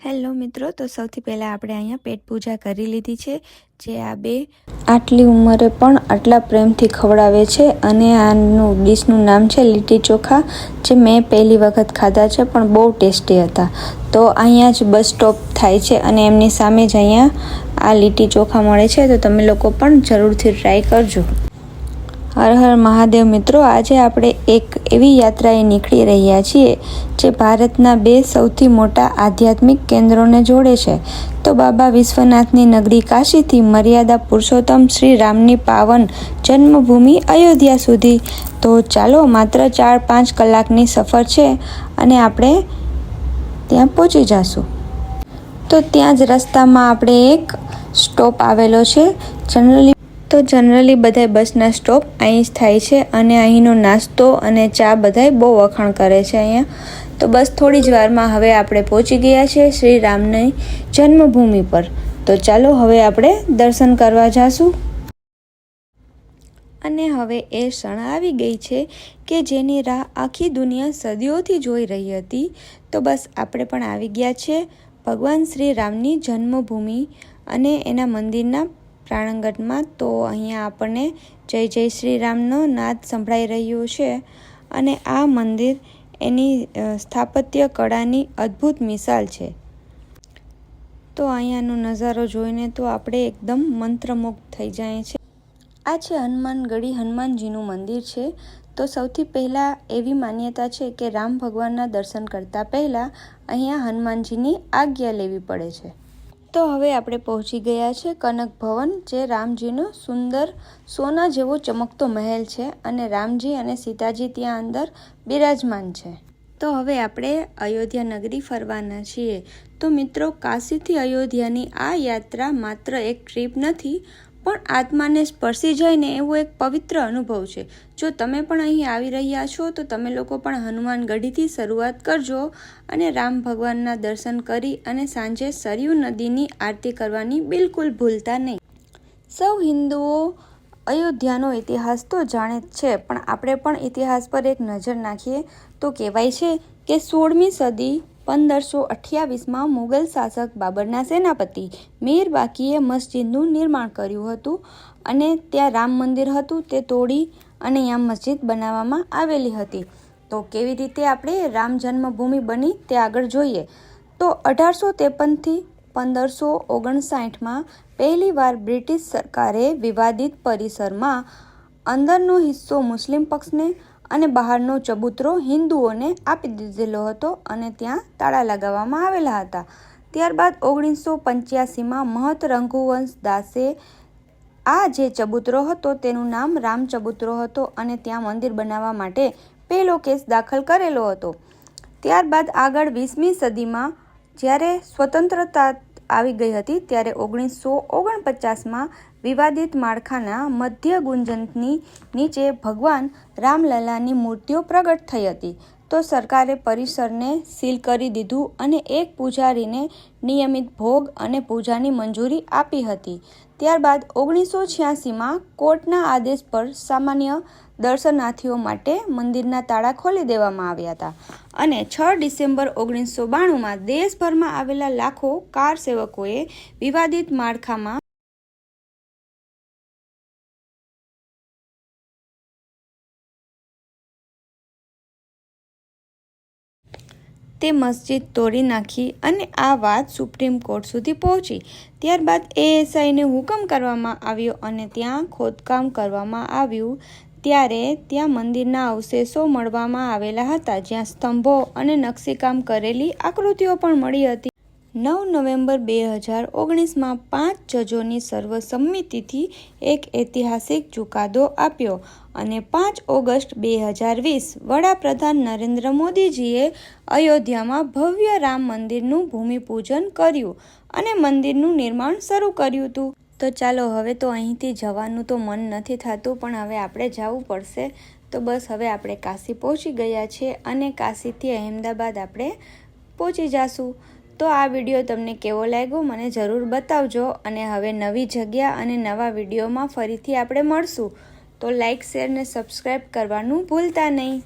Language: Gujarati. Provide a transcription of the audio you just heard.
હેલો મિત્રો, તો સૌથી પહેલાં આપણે અહીંયા પેટ પૂજા કરી લીધી છે. જે આ બે આટલી ઉંમરે પણ આટલા પ્રેમથી ખવડાવે છે. અને આનું ડીશનું નામ છે લીટી ચોખા, જે મેં પહેલી વખત ખાધા છે પણ બહુ ટેસ્ટી હતા. તો અહીંયા જ બસ સ્ટોપ થાય છે અને એમની સામે જ અહીંયા આ લીટી ચોખા મળે છે. તો તમે લોકો પણ જરૂરથી ટ્રાય કરજો. હર હર મહાદેવ મિત્રો, આજે આપણે એક એવી યાત્રાએ નીકળી રહ્યા છીએ જે ભારતના બે સૌથી મોટા આધ્યાત્મિક કેન્દ્રોને જોડે છે. તો બાબા વિશ્વનાથની નગરી કાશીથી મર્યાદા પુરુષોત્તમ શ્રી રામની પાવન જન્મભૂમિ અયોધ્યા સુધી. તો ચાલો, માત્ર 4-5 કલાકની સફર છે અને આપણે ત્યાં પહોંચી જઈશું. તો ત્યાં જ રસ્તામાં આપણે એક સ્ટોપ આવેલો છે. જનરલી બધા બસના સ્ટોપ અહીં જ થાય છે અને અહીંનો નાસ્તો અને ચા બધાય બહુ વખાણ કરે છે અહીંયા. તો બસ થોડી જ વારમાં હવે આપણે પહોંચી ગયા છે શ્રી રામની જન્મભૂમિ પર. તો ચાલો હવે આપણે દર્શન કરવા જાશું. અને હવે એ ક્ષણ આવી ગઈ છે કે જેની રાહ આખી દુનિયા સદીઓથી જોઈ રહી હતી. તો બસ આપણે પણ આવી ગયા છે ભગવાન શ્રી રામની જન્મભૂમિ અને એના મંદિરના પ્રાંગણમાં. તો અહીંયા આપણને જય જય શ્રી રામનો નાદ સંભળાઈ રહ્યો છે. અને આ મંદિર એની સ્થાપત્ય કળાની અદ્ભુત મિસાલ છે. તો અહીંયાનો નજારો જોઈને તો આપણે એકદમ મંત્રમુગ્ધ થઈ જાય છે. આ છે હનુમાનગઢી હનુમાનજીનું મંદિર છે. તો સૌથી પહેલાં એવી માન્યતા છે કે રામ ભગવાનના દર્શન કરતાં પહેલાં અહીંયા હનુમાનજીની આજ્ઞા લેવી પડે છે. તો હવે આપણે પહોંચી ગયા છે કનક ભવન, જે રામજીનો સુંદર સોના જેવો ચમકતો મહેલ છે અને રામજી અને સીતાજી ત્યાં અંદર બિરાજમાન છે. તો હવે આપણે અયોધ્યા નગરી ફરવાના છીએ. તો મિત્રો, કાશીથી અયોધ્યાની આ યાત્રા માત્ર એક ટ્રીપ નથી, પણ આત્માને સ્પર્શી જાય ને એવો એક પવિત્ર અનુભવ છે. જો તમે પણ અહીં આવી રહ્યા છો તો તમે લોકો પણ હનુમાનગઢીથી શરૂઆત કરજો અને રામ ભગવાનના દર્શન કરી અને સાંજે સરયુ નદીની આરતી કરવાની બિલકુલ ભૂલતા નહીં. સૌ હિન્દુઓ અયોધ્યાનો ઇતિહાસ તો જાણે જ છે, પણ આપણે પણ ઇતિહાસ પર એક નજર નાખીએ તો કહેવાય છે કે 16મી સદી 1528માં મુગલ શાસક બાબરના સેનાપતિ મીર બાકીએ મસ્જિદનું નિર્માણ કર્યું હતું અને ત્યાં રામ મંદિર હતું તે તોડી અને અહીંયા મસ્જિદ બનાવવામાં આવેલી હતી. તો કેવી રીતે આપણે રામ જન્મભૂમિ બની તે આગળ જોઈએ. તો 1853થી 1559માં પહેલીવાર બ્રિટિશ સરકારે વિવાદિત પરિસરમાં અંદરનો હિસ્સો મુસ્લિમ પક્ષને અને બહારનો ચબૂતરો હિન્દુઓને આપી દીધેલો હતો અને ત્યાં તાળા લગાવવામાં આવેલા હતા. ત્યારબાદ 1985માં મહંત રઘુવંશ દાસે આ જે ચબૂતરો હતો તેનું નામ રામ ચબૂતરો હતો અને ત્યાં મંદિર બનાવવા માટે પહેલો કેસ દાખલ કરેલો હતો. ત્યારબાદ આગળ 20મી સદીમાં જ્યારે સ્વતંત્રતા આવી ગઈ હતી ત્યારે 1949માં વિવાદિત માળખાના મધ્ય ગુંજનની નીચે ભગવાન રામલલાની મૂર્તિઓ પ્રગટ થઈ હતી. તો સરકારે પરિસરને સીલ કરી દીધું અને એક પૂજારીને નિયમિત ભોગ અને પૂજાની મંજૂરી આપી હતી. ત્યારબાદ 1986માં કોર્ટના આદેશ પર સામાન્ય દર્શનાર્થીઓ માટે મંદિરના તાળા ખોલી દેવામાં આવ્યા હતા અને 6 ડિસેમ્બર 1992માં દેશભરમાં આવેલા લાખો કાર સેવકોએ વિવાદિત માળખામાં તે મસ્જિદ તોડી નાખી અને આ વાત સુપ્રીમ કોર્ટ સુધી પહોંચી. ત્યારબાદ એએસઆઈને હુકમ કરવામાં આવ્યો અને ત્યાં ખોદકામ કરવામાં આવ્યું. ત્યારે ત્યાં મંદિરના અવશેષો મળવામાં આવેલા હતા, જ્યાં સ્તંભો અને નકશીકામ કરેલી આકૃતિઓ પણ મળી હતી. 9 નવેમ્બર 2019માં 5 જજોની સર્વસંમતિથી એક ઐતિહાસિક ચુકાદો આપ્યો અને 5 ઓગસ્ટ 2020 વડાપ્રધાન નરેન્દ્ર મોદીજીએ અયોધ્યામાં ભવ્ય રામ મંદિરનું ભૂમિપૂજન કર્યું અને મંદિરનું નિર્માણ શરૂ કર્યું હતું. તો ચાલો, હવે તો અહીંથી જવાનું તો મન નથી થતું, પણ હવે આપણે જવું પડશે. તો બસ હવે આપણે કાશી પહોંચી ગયા છે અને કાશીથી અહેમદાબાદ આપણે પહોંચી જઈશું. તો આ વિડીયો તમને કેવો લાગ્યો મને જરૂર બતાવજો અને હવે નવી જગ્યા અને નવા વિડીયોમાં ફરીથી આપણે મળશું. તો લાઇક, શેર ને સબસ્ક્રાઈબ કરવાનું ભૂલતા નહીં.